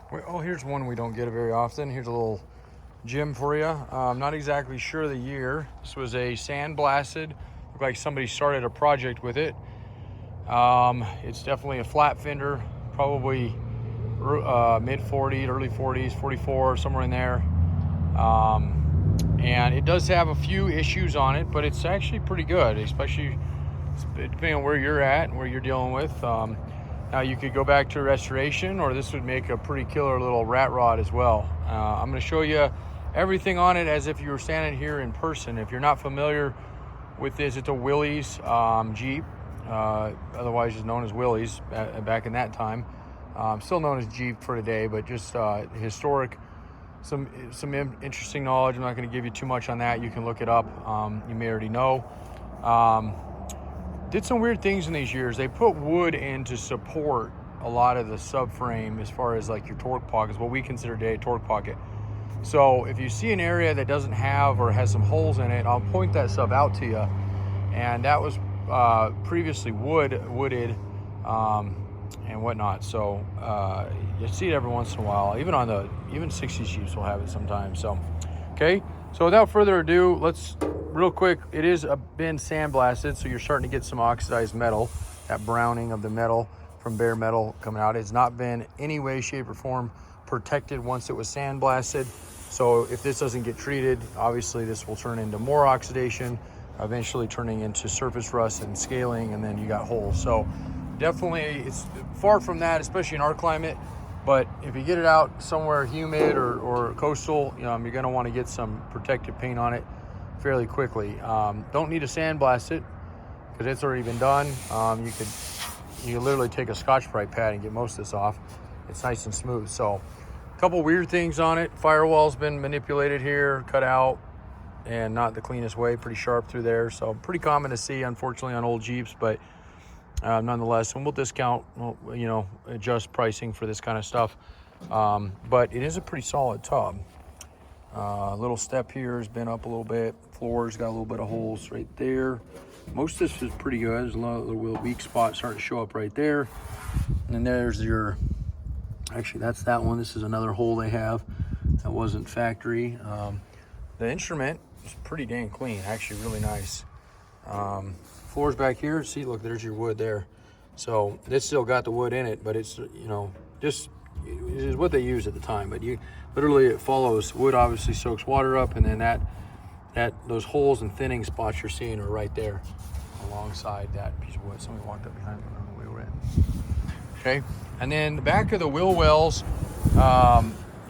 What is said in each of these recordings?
Oh, here's one we don't get very often. Here's a little gem for you. I'm not exactly sure the year. This was a sandblasted. Looked like somebody started a project with it. It's definitely a flat fender, probably mid 40s, early 40s, 44, somewhere in there. And it does have a few issues on it, but it's actually pretty good, especially depending on where you're at and where you're dealing with. Now you could go back to restoration, or this would make a pretty killer little rat rod as well. I'm going to show you everything on it as if you were standing here in person. If you're not familiar with this, it's a Willy's Jeep, otherwise just known as Willy's back in that time. Still known as Jeep for today, but just historic. Some interesting knowledge. I'm not going to give you too much on that. You can look it up. You may already know. Did some weird things in these years. They put wood in to support a lot of the subframe as far as like your torque pockets, what we consider today a torque pocket. So if you see an area that doesn't have or has some holes in it, I'll point that stuff out to you. And that was previously wooded and whatnot. So you see it every once in a while. Even 60s Jeeps will have it sometimes. So okay. So without further ado, let's real quick. It is been sandblasted, so you're starting to get some oxidized metal, that browning of the metal from bare metal coming out. It's not been any way, shape, or form protected once it was sandblasted. So if this doesn't get treated, obviously this will turn into more oxidation, eventually turning into surface rust and scaling, and then you got holes. So definitely, it's far from that, especially in our climate. But if you get it out somewhere humid or coastal, you're going to want to get some protective paint on it fairly quickly. Don't need to sandblast it because it's already been done. You can literally take a Scotch-Brite pad and get most of this off. It's nice and smooth. So a couple weird things on it. Firewall's been manipulated here, cut out, and not the cleanest way, pretty sharp through there. So pretty common to see, unfortunately, on old Jeeps, but nonetheless, and we'll discount, adjust pricing for this kind of stuff. But it is a pretty solid tub. Little step here has been up a little bit. Floor's got a little bit of holes right there. Most of this is pretty good. There's a lot of little weak spots starting to show up right there. And then there's actually that's that one. This is another hole they have that wasn't factory. The instrument is pretty dang clean, actually really nice. Floors back here, see, look, there's your wood there. So it's still got the wood in it, but it's, just is what they used at the time. But literally it follows. Wood obviously soaks water up, and then those holes and thinning spots you're seeing are right there alongside that piece of wood. Somebody walked up behind me, I don't know where we're at. Okay, and then the back of the wheel wells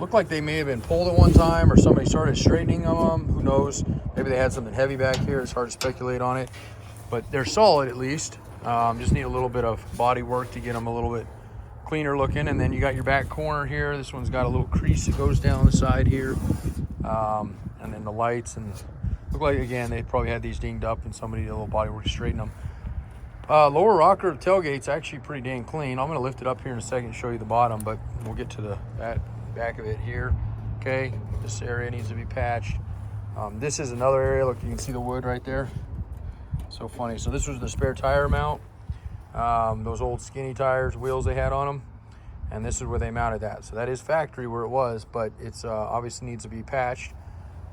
looked like they may have been pulled at one time, or somebody started straightening them. Who knows? Maybe they had something heavy back here. It's hard to speculate on it. But they're solid at least. Just need a little bit of body work to get them a little bit cleaner looking. And then you got your back corner here. This one's got a little crease that goes down the side here. And then the lights, and look like, again, they probably had these dinged up and somebody did a little body work to straighten them. Lower rocker tailgate's actually pretty dang clean. I'm gonna lift it up here in a second and show you the bottom, but we'll get to the back of it here. Okay, this area needs to be patched. This is another area, look, you can see the wood right there. So funny. So this was the spare tire mount, those old skinny tires, wheels they had on them, and this is where they mounted that. So that is factory where it was, but it's obviously needs to be patched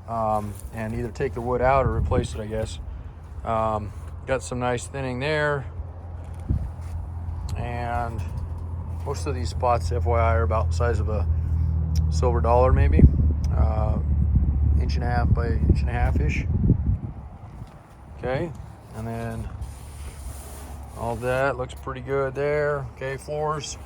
and either take the wood out or replace it, I guess. Got some nice thinning there, and most of these spots, FYI, are about the size of a silver dollar, maybe 1.5 by 1.5-ish. Okay. And then all that looks pretty good there. Okay, floors.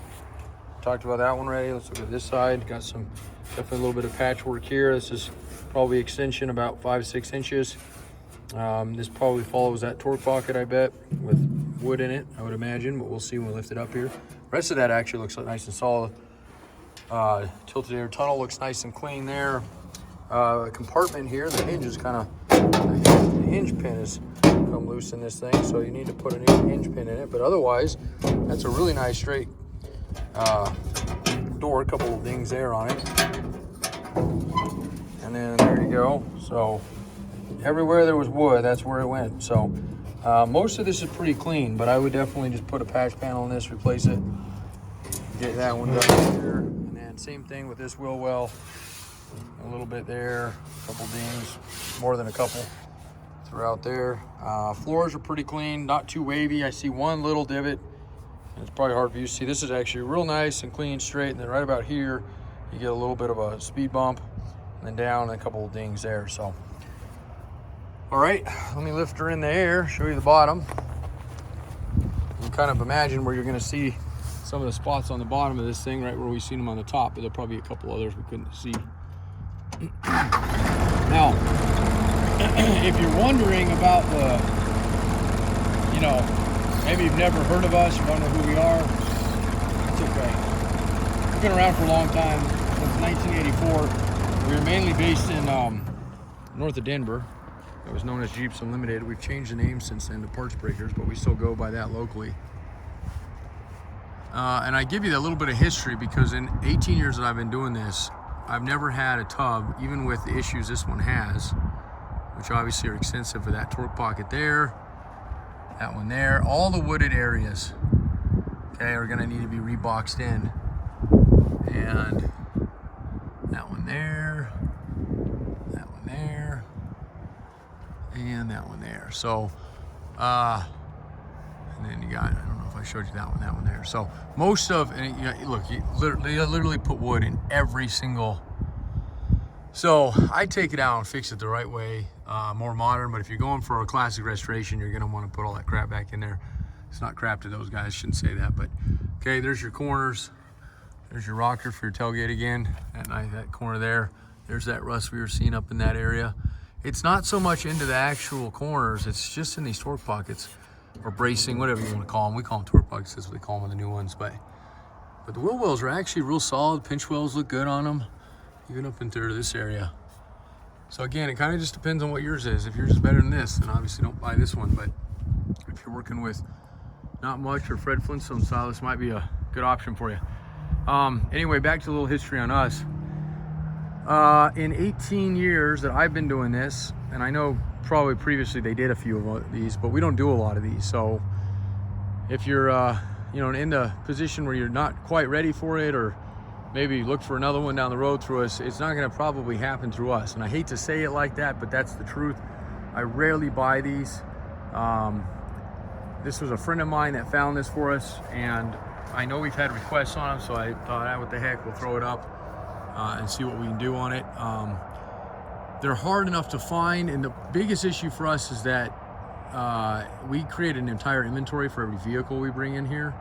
Talked about that one already. Let's look at this side. Got definitely a little bit of patchwork here. This is probably extension about 5-6 inches. This probably follows that torque pocket, I bet, with wood in it, I would imagine, but we'll see when we lift it up here. The rest of that actually looks nice and solid. Tilted air tunnel looks nice and clean there. Compartment here, the hinge is the hinge pin is come loose in this thing, so you need to put a new hinge pin in it. But otherwise, that's a really nice straight door. A couple of dings there on it, and then there you go. So everywhere there was wood, that's where it went. So most of this is pretty clean, but I would definitely just put a patch panel on this, replace it, get that one done here, and then Same thing with this wheel well. A little bit there, a couple dings, more than a couple throughout there. Floors are pretty clean, not too wavy. I see one little divot, and it's probably hard for you to see. This is actually real nice and clean, straight, and then right about here, you get a little bit of a speed bump, and then down, and a couple of dings there. So, all right, let me lift her in the air, show you the bottom. You can kind of imagine where you're gonna see some of the spots on the bottom of this thing, right where we've seen them on the top, but there'll probably be a couple others we couldn't see. Now, if you're wondering about the, you know, maybe you've never heard of us, you don't know who we are, it's okay. We've been around for a long time, since 1984. We were mainly based in north of Denver. It was known as Jeeps Unlimited. We've changed the name since then to Parts Breakers, but we still go by that locally. And I give you that little bit of history because in 18 years that I've been doing this, I've never had a tub, even with the issues this one has, which obviously are extensive for that torque pocket there, that one there, all the wooded areas, okay, are gonna need to be reboxed in. And that one there, that one there, and that one there. So, and then you got, I don't know if I showed you that one there. So most of, and you know, look, you literally put wood in every single. So I take it out and fix it the right way, more modern. But if you're going for a classic restoration, you're gonna want to put all that crap back in there. It's not crap to those guys, shouldn't say that. But okay, there's your corners. There's your rocker for your tailgate again. That corner there. There's that rust we were seeing up in that area. It's not so much into the actual corners. It's just in these torque pockets. Or bracing, whatever you want to call them. We call them torque pockets, that's what they call them on the new ones. But the wheel wells are actually real solid. Pinch wells look good on them, even up into this area. So again, it kind of just depends on what yours is. If yours is better than this, then obviously don't buy this one. But if you're working with not much or Fred Flintstone style, this might be a good option for you. Anyway, back to a little history on us. In 18 years that I've been doing this, and I know probably previously they did a few of these, but we don't do a lot of these. So if you're you know, in the position where you're not quite ready for it, or maybe look for another one down the road through us, it's not going to probably happen through us. And I hate to say it like that, but that's the truth. I rarely buy these. This was a friend of mine that found this for us, and I know we've had requests on them, so I thought, what the heck, we'll throw it up and see what we can do on it. They're hard enough to find, and the biggest issue for us is that we create an entire inventory for every vehicle we bring in here.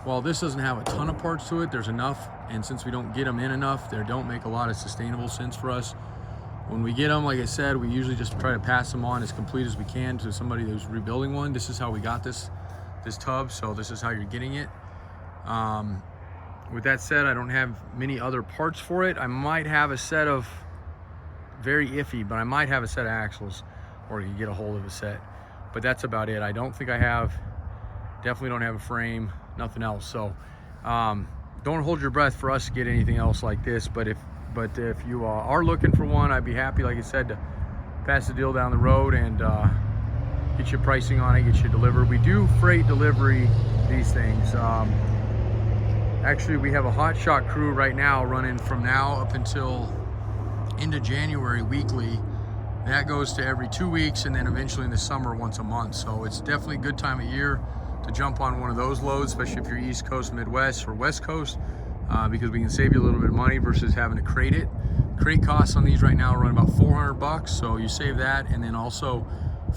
While this doesn't have a ton of parts to it, there's enough, and since we don't get them in enough, they don't make a lot of sustainable sense for us. When we get them, like I said, we usually just try to pass them on as complete as we can to somebody who's rebuilding one. This is how we got this tub, so this is how you're getting it. With that said, I don't have many other parts for it. I might have a set of, very iffy, but I might have a set of axles, or you get a hold of a set, but that's about it. I don't think I have, definitely don't have a frame, nothing else. So don't hold your breath for us to get anything else like this, but if you are looking for one, I'd be happy, like I said, to pass the deal down the road and get you pricing on it, get you delivered. We do freight delivery these things. Actually, we have a hot shot crew right now running from now up until into January weekly. That goes to every 2 weeks, and then eventually in the summer once a month. So it's definitely a good time of year to jump on one of those loads, especially if you're East Coast, Midwest, or West Coast, because we can save you a little bit of money versus having to crate it. Crate costs on these right now run about 400 bucks, so you save that. And then also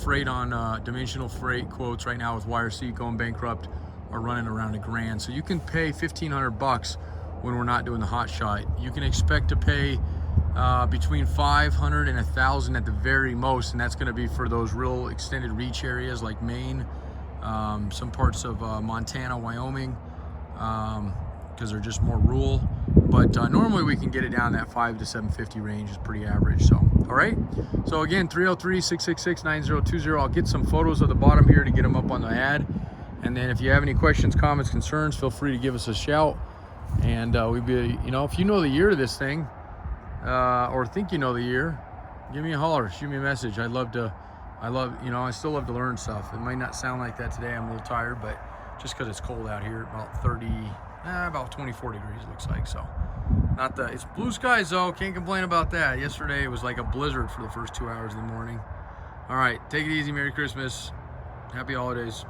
freight on dimensional freight quotes right now with YRC going bankrupt are running around $1,000. So you can pay 1,500 bucks when we're not doing the hot shot. You can expect to pay between 500 and 1,000 at the very most, and that's going to be for those real extended reach areas like Maine, some parts of Montana, Wyoming, because they're just more rural. But normally we can get it down that 5 to 750 range is pretty average. So all right, so again, 303-666-9020. I'll get some photos of the bottom here to get them up on the ad, and then if you have any questions, comments, concerns, feel free to give us a shout. And we'd be, you know, if you know the year of this thing, or think you know the year, give me a holler, shoot me a message. I you know, I still love to learn stuff. It might not sound like that today, I'm a little tired, but just because it's cold out here, about 30, about 24 degrees looks like. So not that it's blue skies though, can't complain about that. Yesterday it was like a blizzard for the first 2 hours of the morning. All right, take it easy. Merry Christmas, happy holidays.